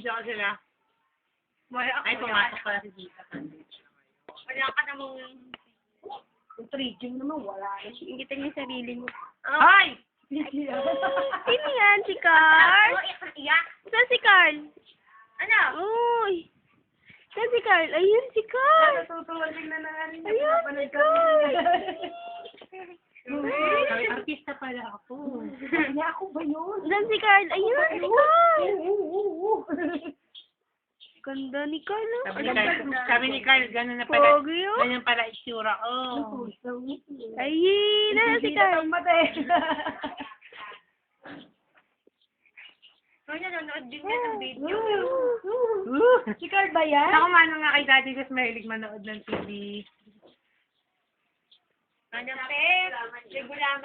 Video ko sila. Ay, pumasok pala si Tita. Wala ka namang... Yung 3G naman, wala na. Inggitan niyo yung sarili mo. Hoy! Sino yan? Si Carl? Saan si Carl? Ano? Uy! Saan si Carl? Ayun si Carl! Natutuwag na narin. Ayun si Carl! Ay, artista pala ako. Hindi ako ba yun? Saan si Carl? Ayun si Carl! Ganda ni Carl, oh. Sabi ni Carl, gano'n na pala. Pogi, oh. Ganyan pala itsura ko. Ayun! Saan si Carl? Nanonood din ka ng video. Si Carl ba yan? Ako mano nga kay Daddy Gus mahilig manood ng TV. Ano, Pep? Regular